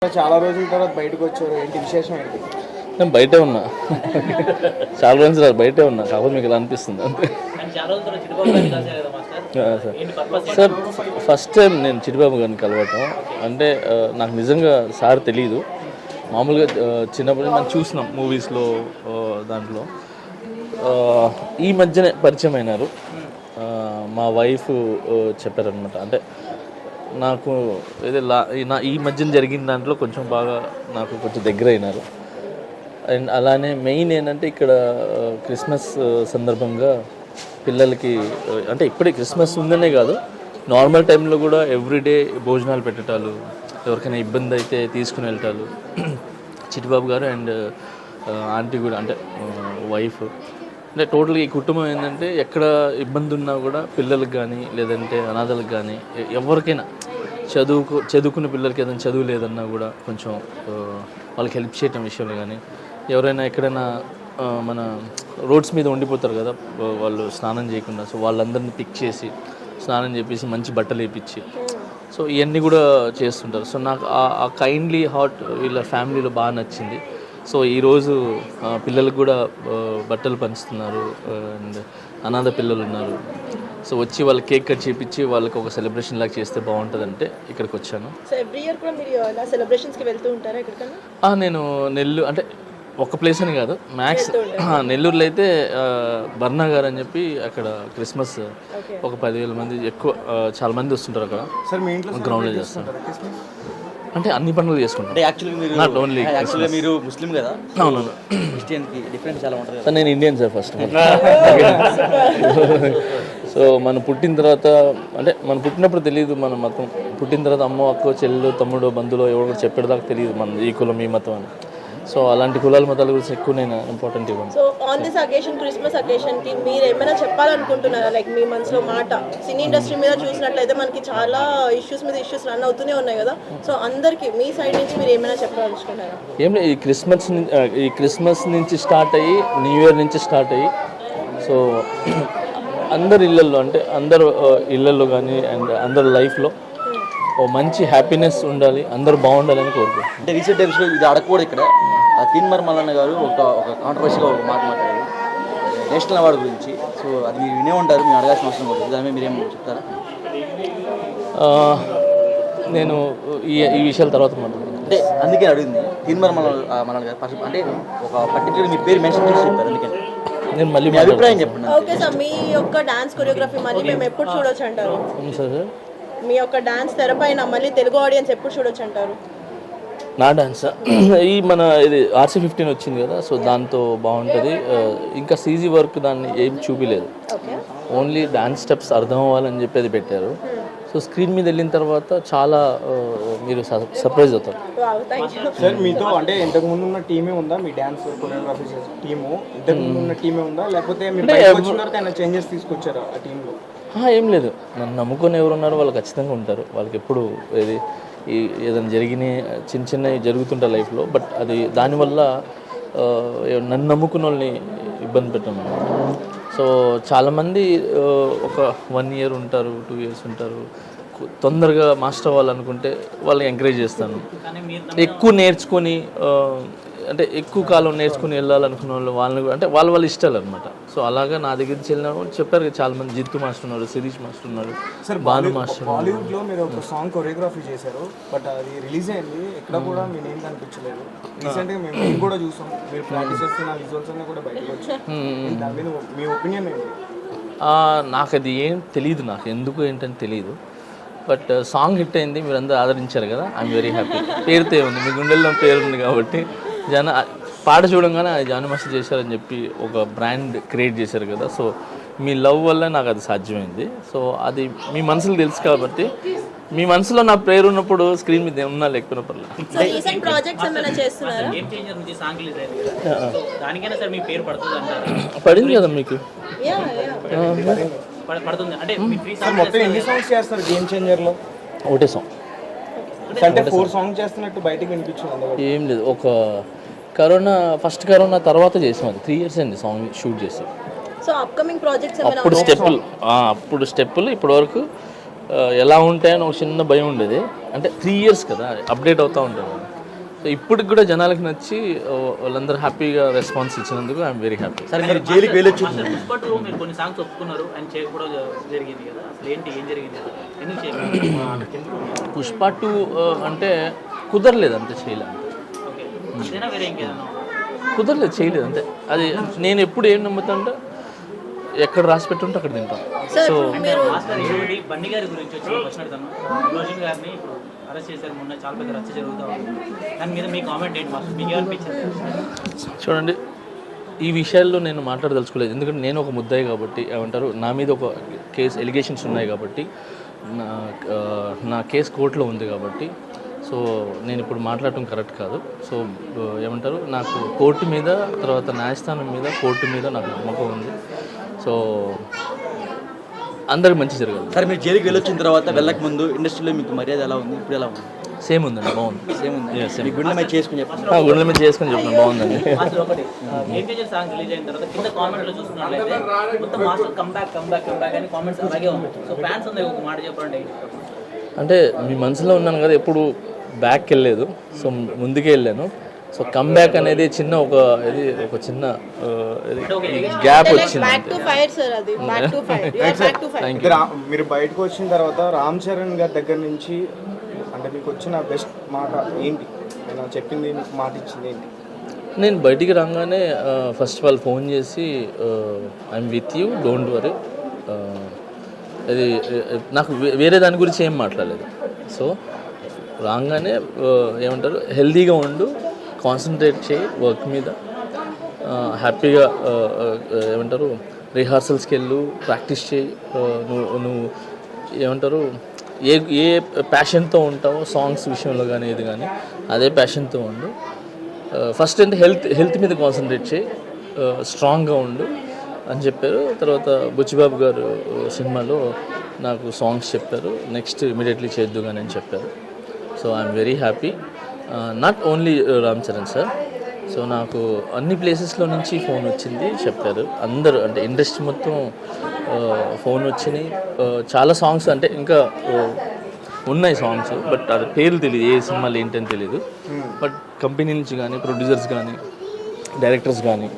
చాలా రోజుల తర్వాత బయటకు వచ్చారు, ఏంటి విశేషం ఏంటి? నేను బయటే ఉన్నా, చాలా రోజులు బయటే ఉన్నా, కాకపోతే మీకు ఇలా అనిపిస్తుంది అంతే. సార్ ఫస్ట్ టైం నేను చిట్టిబాబు గారిని కలవటం అంటే నాకు నిజంగా సార్ తెలీదు. మామూలుగా చిన్నప్పుడు మనం చూసినాం మూవీస్లో, దాంట్లో ఈ మధ్యనే పరిచయం అయినారు. మా వైఫ్ చెప్పారనమాట, అంటే నాకు ఈ మధ్యన జరిగిన దాంట్లో కొంచెం బాగా నాకు కొంచెం దగ్గర అయినారు. అండ్ అలానే మెయిన్ ఏంటంటే ఇక్కడ క్రిస్మస్ సందర్భంగా పిల్లలకి, అంటే ఇప్పుడే క్రిస్మస్ ఉందనే కాదు, నార్మల్ టైంలో కూడా ఎవ్రీడే భోజనాలు పెట్టటాలు, ఎవరికైనా ఇబ్బంది అయితే తీసుకుని వెళ్ళటాలు. చిట్టిబాబు గారు అండ్ ఆంటీ కూడా, అంటే వైఫ్, అంటే టోటల్గా ఈ కుటుంబం ఏంటంటే ఎక్కడ ఇబ్బంది ఉన్నా కూడా పిల్లలకు కానీ లేదంటే అనాథలకు కానీ ఎవరికైనా చదువుకున్న పిల్లలకి ఏదైనా చదువు లేదన్నా కూడా కొంచెం వాళ్ళకి హెల్ప్ చేయటం విషయంలో కానీ, ఎవరైనా ఎక్కడైనా మన రోడ్స్ మీద ఉండిపోతారు కదా వాళ్ళు స్నానం చేయకుండా, సో వాళ్ళందరినీ పిక్ చేసి స్నానం చేపించి మంచి బట్టలు వేయించి, సో ఇవన్నీ కూడా చేస్తుంటారు. సో నాకు ఆ కైండ్లీ హార్ట్ వీళ్ళ ఫ్యామిలీలో బాగా నచ్చింది. సో ఈరోజు పిల్లలకు కూడా బట్టలు పంచుతున్నారు అండ్ అనాథ పిల్లలు ఉన్నారు. సో వచ్చి వాళ్ళకి కేక్ కట్ చేయించి వాళ్ళకి ఒక సెలబ్రేషన్ లాగా చేస్తే బాగుంటుందంటే ఇక్కడికి వచ్చాను. సో ఎవ్రీ ఇయర్ కూడా మీరు ఇలా సెలబ్రేషన్స్కి వెళ్తూ ఉంటారా ఎక్కడికన్నా? నేను నెల్లూరు, అంటే ఒక ప్లేస్ అని కాదు, మ్యాక్స్ నెల్లూరులో అయితే బర్నా గారు అని చెప్పి అక్కడ క్రిస్మస్ ఒక 10,000 మంది ఎక్కువ, చాలా మంది వస్తుంటారు అక్కడ. సార్ మీ ఇంట్లో గ్రౌండ్లో చేస్తాను, అంటే అన్ని పండుగలు చేసుకుంటాను. నాట్ ఓన్లీ మీరు ముస్లిం కదా? అవును, క్రిస్టియన్కి డిఫరెన్స్ చాలా ఉంటుంది. సార్ నేను ఇండియన్ సార్ ఫస్ట్. సో మనం పుట్టిన తర్వాత, అంటే మనం పుట్టినప్పుడు తెలియదు మన మతం, పుట్టిన తర్వాత అమ్మ అక్క చెల్లెలు తమ్ముడు బంధువులు ఎవరు చెప్పేదాకా తెలియదు మన ఈ కులం ఈ మతం అని. సో అలాంటి కులాల మతాల గురించి ఎక్కువ నేను ఇంపార్టెంట్ ఇవ్వను. So on this occasion, Christmas అకేషన్కి మీరు ఏమైనా చెప్పాలనుకుంటున్నారా? లైక్ మీ మనసులో మాట, సినీ ఇండస్ట్రీ మీద చూసినట్లయితే మనకి చాలా ఇష్యూస్ మీద ఇష్యూస్ రన్ అవుతూనే ఉన్నాయి కదా, సో అందరికీ మీ సైడ్ నుంచి మీరు ఏమైనా చెప్పాలనుకుంటున్నారా? ఏం లేదు, ఈ క్రిస్మస్ నుంచి స్టార్ట్ అయ్యి న్యూ ఇయర్ నుంచి స్టార్ట్ అయ్యి, సో అందరి ఇళ్ళల్లో, అంటే అందరు ఇళ్ళల్లో కానీ అండ్ అందరి లైఫ్లో ఓ మంచి హ్యాపీనెస్ ఉండాలి, అందరూ బాగుండాలని కోరుకుంటున్నాను. అంటే రీసెంట్ ఎపిసోడ్ ఇది అడగకూడదు ఇక్కడ, తీన్మార్ మల్లన్న గారు ఒక కాంట్రవర్సీగా ఒక మాట మాట్లాడారు నేషనల్ అవార్డు గురించి. సో అది మీరు వినే ఉంటారు, మీరు అడగాల్సిన అవసరం ఉంటుంది, దాని మీద మీరేం చెప్తారా? నేను ఈ విషయాల తర్వాత మాట్లాడతాను. అంటే అందుకే అడిగింది తీన్మార్ మల్లన్న గారు, అంటే ఒక పర్టికులర్ మీ పేరు మెన్షన్ చేసి చెప్పారు, అందుకని నేను మళ్ళీ మీ అభిప్రాయం చెప్పండి. ఓకే సార్, మీ యొక్క డాన్స్ కొరియోగ్రఫీ మళ్ళీ మేము ఎప్పుడు చూడొచ్చు అంటారు? సార్ మీ యొక్క డాన్స్ తెరపైన మళ్ళీ తెలుగు ఆడియన్స్ ఎప్పుడు చూడొచ్చు అంటారు? నా డాన్స్ ఈ మన ఇది RC15 వచ్చింది కదా, సో దాంతో బాగుంటుంది. ఇంకా CG వర్క్ దాన్ని ఏం చూపిలేదు, ఓన్లీ డాన్స్ స్టెప్స్ అర్థం అవ్వాలని చెప్పి అది పెట్టారు. సో స్క్రీన్ మీద వెళ్ళిన తర్వాత చాలా మీరు సర్ప్రైజ్ అవుతారు. సార్ మీతో అంటే ఇంతకు ముందు ఉన్న టీమే ఉందా, మీ డాన్స్ కొరియోగ్రఫీ టీము ఇంతకు ముందు ఉన్న టీమే ఉందా, లేకపోతే మీరు బయటకు వచ్చిన తర్వాత ఏమైనా చేంజెస్ తీసుకొచ్చారా ఆ టీంలో? ఏం లేదు, నన్ను నమ్ముకొని ఎవరు ఉన్నారో వాళ్ళు ఖచ్చితంగా ఉంటారు. వాళ్ళకి ఎప్పుడు ఏదైనా చిన్న చిన్నవి జరుగుతుంటాయి లైఫ్లో, బట్ అది దానివల్ల నన్ను నమ్ముకున్న వాళ్ళని ఇబ్బంది పెట్టాను. సో చాలామంది ఒక 1 year ఉంటారు, 2 years ఉంటారు, తొందరగా మాస్టర్ అవ్వాలనుకుంటే వాళ్ళని ఎంకరేజ్ చేస్తాను. ఎక్కువ నేర్చుకొని, అంటే ఎక్కువ కాలం నేర్చుకుని వెళ్ళాలనుకున్న వాళ్ళని కూడా, అంటే వాళ్ళ ఇష్టాలు అనమాట. సో అలాగా నా దగ్గర నుంచి వెళ్ళిన వాళ్ళు చెప్పారు కదా, చాలా మంది జిత్తు మాస్టర్ ఉన్నారు, శిరీష్ మాస్టర్ ఉన్నారు, భాను మాస్టర్. బాలీవుడ్లో మీరు ఒక సాంగ్ కొరియోగ్రఫీ చేశారు, బట్ అది రిలీజ్ అయింది, ఎక్కడ కూడా మీ నేమ్ కనిపించలేదు. రీసెంట్గా మేము కూడా చూసాం, మీరు ప్రాక్టీస్ చేస్తున్న విజువల్స్ అన్నీ కూడా బయటకు వచ్చాయి. దాని మీద మీ ఒపీనియన్ ఏంటి? నాకు అది ఏం తెలియదు, నాకు ఎందుకు ఏంటని తెలియదు, బట్ సాంగ్ హిట్ అయింది, మీరు అందరూ ఆదరించారు కదా, ఐఎమ్ వెరీ హ్యాపీ. పేరుతో ఉంది, మీ గుండెల్లో పేరు ఉంది కాబట్టి పాట చూడంగానే అది జానీ మాస్టర్ చేశారని చెప్పి ఒక బ్రాండ్ క్రియేట్ చేశారు కదా, సో మీ లవ్ వల్ల నాకు అది సాధ్యమైంది. సో అది మీ మనసులో తెలుసు కాబట్టి, మీ మనసులో నా పేరు ఉన్నప్పుడు స్క్రీన్ మీద ఉన్నా లేకపోయినా పర్లేదు. పడింది కదా మీకు? మొత్తం ఎన్ని సాంగ్స్ చేస్తారు గేమ్ చేంజర్లో? ఒకటే సాంగ్, అంటే 4 సాంగ్స్ చేస్తున్నట్టు బయటకు వినిపించింది. ఏం లేదు, ఒక ఫస్ట్ కరోనా తర్వాత చేసాం, అది 3 years అయింది సాంగ్ షూట్ చేసి. సో అప్కమింగ్ ప్రాజెక్ట్స్ అప్పుడు స్టెప్పులు ఇప్పటి వరకు ఎలా ఉంటాయని ఒక చిన్న భయం ఉండేది. అంటే 3 years కదా, అప్డేట్ అవుతూ ఉంటాను. సో ఇప్పటికి కూడా జనాలకి నచ్చి వాళ్ళందరూ హ్యాపీగా రెస్పాన్స్ ఇచ్చినందుకు ఐఎమ్ వెరీ హ్యాపీ. సరే మీరు జైలుకి వెళ్ళొచ్చు. పుష్ప2 మీరు కొన్ని సాంగ్స్ ఒప్పుకున్నారు అండ్ చేయకపోవడం జరిగింది కదా, అసలు ఏం జరిగింది, ఎందుకు చేయలేదు? పుష్ప2 అంటే కుదరలేదు, అంతే చేయలేదు. ఓకే, ఇదేనా వేరే ఇంకేదన్నా? కుదరలేదు, చేయలేదు అంతే. అది నేను ఎప్పుడు ఏం నమ్ముతా అంటే ఎక్కడ రాసి పెట్టుంటే అక్కడ తింటాను. సో మాస్టర్ ఇంకోటి బండి గారి గురించి వచ్చి క్వశ్చన్ అడుగుతాను. రోజన్ గారిని ఇప్పుడు అరెస్ట్ చేశారు, మొన్న చాలా పెద్ద రచ్చ జరుగుతూ ఉంది. దాని మీద మీ కామెంట్ ఏంటి మాస్టర్, మీకు ఏమనిపించింది? చూడండి, ఈ విషయాల్లో నేను మాట్లాడదలుచుకోలేదు. ఎందుకంటే నేను ఒక ముద్దాయి కాబట్టి, ఏమంటారు, నా మీద ఒక ఎలిగేషన్స్ ఉన్నాయి కాబట్టి, నా కేసు కోర్టులో ఉంది కాబట్టి, సో నేను ఇప్పుడు మాట్లాడటం కరెక్ట్ కాదు. సో ఏమంటారు, నాకు కోర్టు మీద, తర్వాత న్యాయస్థానం మీద, కోర్టు మీద నాకు నమ్మకం ఉంది. సో అందరికి మంచి జరగాలి. సరే మీరు జైలుకి వెళ్ళొచ్చిన తర్వాత వెళ్ళక ముందు ఇండస్ట్రీలో మీకు మర్యాద ఎలా ఉంది, ఇప్పుడు ఎలా ఉంది? సేమ్ ఉందండి, బాగుంది. సేమ్ ఉంది. మీ గుండె మీద చేసుకుని చెప్పండి. గుండెల మీద చేసుకుని చెప్పండి, బాగుందండి. మాస్టర్ ఒకటి ఏపీజే సాంగ్ రిలీజ్ అయిన తర్వాత కింద కామెంట్లో చూసుకున్నట్లయితే మొత్తం మాస్టర్ కంబ్యాక్ అని కామెంట్స్ అలాగే ఉన్నాయి. సో ఫ్యాన్స్ ఉంది, ఒక మాట చెప్పండి. అంటే మీ మనసులో ఉన్నాను కదా, ఎప్పుడు బ్యాక్ వెళ్ళలేదు, సో ముందుకే వెళ్ళాను. సో కమ్బ్యాక్ అనేది చిన్న ఒక చిన్న గ్యాప్ వచ్చింది. బ్యాక్ టు ఫైర్ సార్, అది back to fire, you are back to fire. మీరు బయటకు వచ్చిన తర్వాత రామ్ చరణ్ గారి దగ్గర నుంచి అంటే మీకు వచ్చిన బెస్ట్ మాట ఏంటి, నేను చెప్పింది మీకు మాట ఇచ్చింది ఏంటి? నేను బయటికి రాగానే ఫస్ట్ ఆఫ్ ఆల్ ఫోన్ చేసి I'm with you, don't worry, అది నాకు వేరే దాని గురించి ఏం మాట్లాడలేదు. సో రాగానే ఏమంటారు, హెల్తీగా ఉండు, కాన్సన్ట్రేట్ చేయి వర్క్ మీద, హ్యాపీగా ఏమంటారు, రిహార్సల్స్కి వెళ్ళు, ప్రాక్టీస్ చేయి, నువ్వు ఏమంటారు, ఏ ప్యాషన్తో ఉంటావో సాంగ్స్ విషయంలో కానీ ఏది కానీ అదే ప్యాషన్తో ఉండు. ఫస్ట్ అంటే హెల్త్ మీద కాన్సన్ట్రేట్ చేయి, స్ట్రాంగ్గా ఉండు అని చెప్పారు. తర్వాత బుచ్చిబాబు గారు సినిమాలో నాకు సాంగ్స్ చెప్పారు, నెక్స్ట్ ఇమీడియట్లీ చేద్దు కానీ అని చెప్పారు. So I'm very happy. Not only Ram Charan sir, so నాకు అన్ని ప్లేసెస్లో నుంచి ఫోన్ వచ్చింది, చెప్పారు అందరూ, అంటే ఇండస్ట్రీ మొత్తం ఫోన్ వచ్చినాయి. చాలా సాంగ్స్ అంటే ఇంకా ఉన్నాయి సాంగ్స్, బట్ అది పేర్లు తెలియదు, ఏ సినిమాలు ఏంటని తెలియదు. బట్ కంపెనీ నుంచి కానీ, ప్రొడ్యూసర్స్ కానీ, డైరెక్టర్స్ కానీ,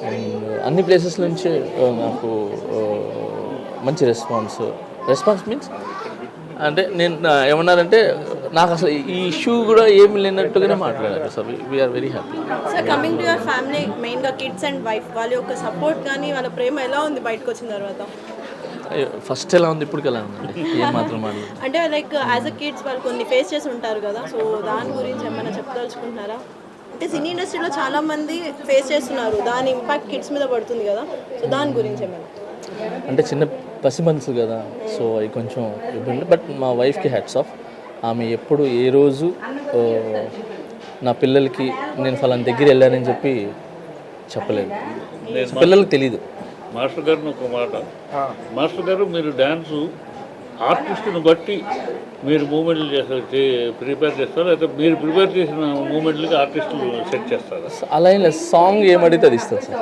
అండ్ అన్ని ప్లేసెస్ నుంచి నాకు మంచి రెస్పాన్స్ మీన్స్ అంటే నేను ఏమన్నారంటే నాకు అసలు ఈ ఇష్యూ కూడా ఏమి లేనట్టుగానే మాట్లాడారు. So we are very happy. Sir coming to your family, మెయిన్గా కిడ్స్ అండ్ వైఫ్, వాళ్ళ యొక్క సపోర్ట్ కానీ వాళ్ళ ప్రేమ ఎలా ఉంది బయటకు వచ్చిన తర్వాత? ఫస్ట్ ఎలా ఉంది, ఇప్పటికి ఎలా ఉందండి, ఏం మాత్రం మాట్లాడు. అంటే లైక్ యాజ్ అ కిడ్స్ వాళ్ళు కొన్ని ఫేస్ చేసి ఉంటారు కదా, సో దాని గురించి ఏమైనా చెప్పదలుచుకుంటున్నారా? అంటే సినీ ఇండస్ట్రీలో చాలా మంది ఫేస్ చేస్తున్నారు, దాని ఇంపాక్ట్ కిడ్స్ మీద పడుతుంది కదా, సో దాని గురించి ఏమైనా? అంటే చిన్న పసి మనసు కదా, సో అవి కొంచెం ఇబ్బంది. బట్ మా వైఫ్కి హ్యాట్స్ ఆఫ్. ఆమె ఎప్పుడు ఏ రోజు నా పిల్లలకి నేను ఫలానా దగ్గర వెళ్ళానని చెప్పి చెప్పలేదు, పిల్లలకి తెలీదు. మాస్టర్ గారిని ఒక మాట, మాస్టర్ గారు మీరు డ్యాన్సు ఆర్టిస్ట్ని బట్టి మీరు మూమెంట్లు ప్రిపేర్ చేస్తారా, లేదా మీరు ప్రిపేర్ చేసిన మూమెంట్లకి ఆర్టిస్టులు సెట్ చేస్తారా? అలా ఏం లేదు, సాంగ్ ఏమడితే అది ఇస్తుంది సార్.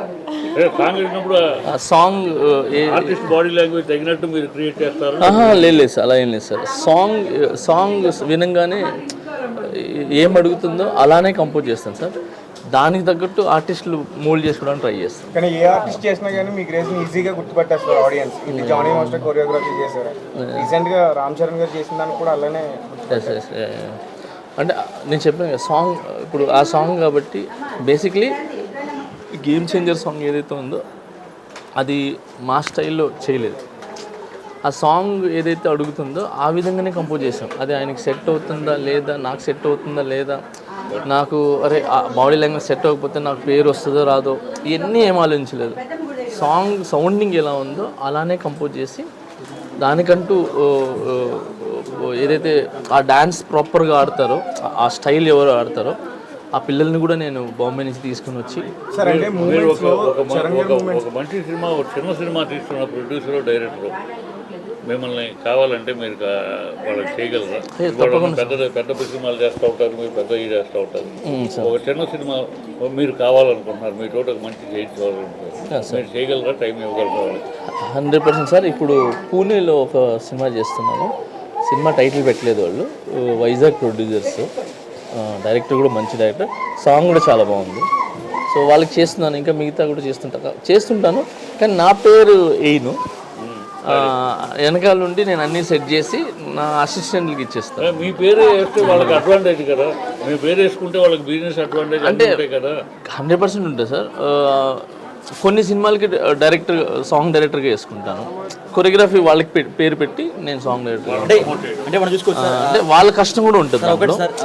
సాంగ్ అయినప్పుడు సాంగ్ ఆర్టిస్ట్ బాడీ లాంగ్వేజ్ తగినట్టు మీరు క్రియేట్ చేస్తారు? లేదు సార్, అలా ఏం లేదు సార్. సాంగ్ వినంగానే ఏం అడుగుతుందో అలానే కంపోజ్ చేస్తాను సార్. దానికి తగ్గట్టు ఆర్టిస్టులు మోల్డ్ చేసుకోవడానికి ట్రై చేస్తాం. కానీ ఏ ఆర్టిస్ట్ చేసినా కానీ మీ గ్రేస్ ఈజీగా గుర్తుపట్టేస్తారు ఆడియన్స్. ఇది జానీ మాస్టర్ కొరియోగ్రఫీ చేశారు, రీసెంట్గా రామ్ చరణ్ గారు చేసిన దానికి కూడా అలానే. అంటే నేను చెప్పాను సాంగ్, ఇప్పుడు ఆ సాంగ్ కాబట్టి బేసిక్లీ గేమ్ చేంజర్ సాంగ్ ఏదైతే ఉందో అది మా స్టైల్లో చేయలేదు. ఆ సాంగ్ ఏదైతే అడుగుతుందో ఆ విధంగానే కంపోజ్ చేసాం. అది ఆయనకి సెట్ అవుతుందా లేదా, నాకు సెట్ అవుతుందా లేదా, నాకు అరే బాడీ లాంగ్వేజ్ సెట్ అవ్వకపోతే నాకు పేరు వస్తుందో రాదో, ఇవన్నీ ఏం ఆలోచించలేదు. సాంగ్ సౌండింగ్ ఎలా ఉందో అలానే కంపోజ్ చేసి దానికంటూ ఏదైతే ఆ డ్యాన్స్ ప్రాపర్గా ఆడతారో, ఆ స్టైల్ ఎవరు ఆడతారో ఆ పిల్లల్ని కూడా నేను బాంబే నుంచి తీసుకుని వచ్చి ఒక మంచి సినిమా, ఒక చిన్న సినిమా తీస్తున్న ప్రొడ్యూసర్ డైరెక్టర్ మిమ్మల్ని కావాలంటే మీరు వాళ్ళకి చేయగలరా? వాళ్ళు పెద్ద సినిమాలు చేస్తూ ఉంటారు, మీరు పెద్ద చేస్తూ ఉంటారు. ఒక చిన్న సినిమా మీరు కావాలనుకుంటున్నారు, మీ తోట ఒక మంచి చేయించుకోవాలనుకుంటున్నారు, మీరు చేయగలరా? టైం ఇవ్వగలరా వాళ్ళకి? 100% సార్. ఇప్పుడు పూణేలో ఒక సినిమా చేస్తున్నాను. సినిమా టైటిల్ పెట్టలేదు వాళ్ళు, వైజాగ్ ప్రొడ్యూసర్స్, డైరెక్టర్ కూడా మంచి డైరెక్టర్, సాంగ్ కూడా చాలా బాగుంది. సో వాళ్ళకి చేస్తున్నాను, ఇంకా మిగతా కూడా చేస్తుంటాను. కానీ నా పేరు వేయను, వెనకాల నుండి నేను అన్నీ సెట్ చేసి నా అసిస్టెంట్లకి ఇచ్చేస్తాను. మీ పేరు వేస్తే వాళ్ళకి అడ్వాంటేజ్ కదా, మీ పేరు వేసుకుంటే వాళ్ళకి బిజినెస్ అడ్వాంటేజ్ అంటే కదా. 100% ఉంటుంది సార్. కొన్ని సినిమాలకి సాంగ్ డైరెక్టర్గా వేసుకుంటాను, కొరియోగ్రఫీ వాళ్ళకి పేరు పెట్టి నేను సాంగ్ డైరెక్టర్. అంటే మనం చూసుకోవచ్చు అంటే వాళ్ళ కష్టం కూడా ఉంటుంది,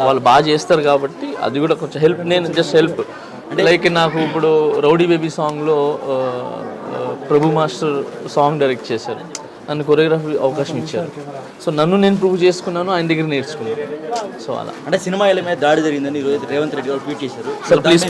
వాళ్ళు బాగా చేస్తారు కాబట్టి అది కూడా కొంచెం హెల్ప్. నేను జస్ట్ హెల్ప్. లైక్ నాకు ఇప్పుడు రౌడీ బేబీ సాంగ్లో ప్రభు మాస్టర్ సాంగ్ డైరెక్ట్ చేశారు, నన్ను కొరియోగ్రఫీ అవకాశం ఇచ్చారు. సో నన్ను నేను ప్రూవ్ చేసుకున్నాను, ఆయన దగ్గర నేర్చుకున్నాను. సో అలా. అంటే సినిమా మీద దాడి జరిగిందని ఈరోజు రేవంత్ రెడ్డి గారు ట్వీట్ చేశారు. Sir please.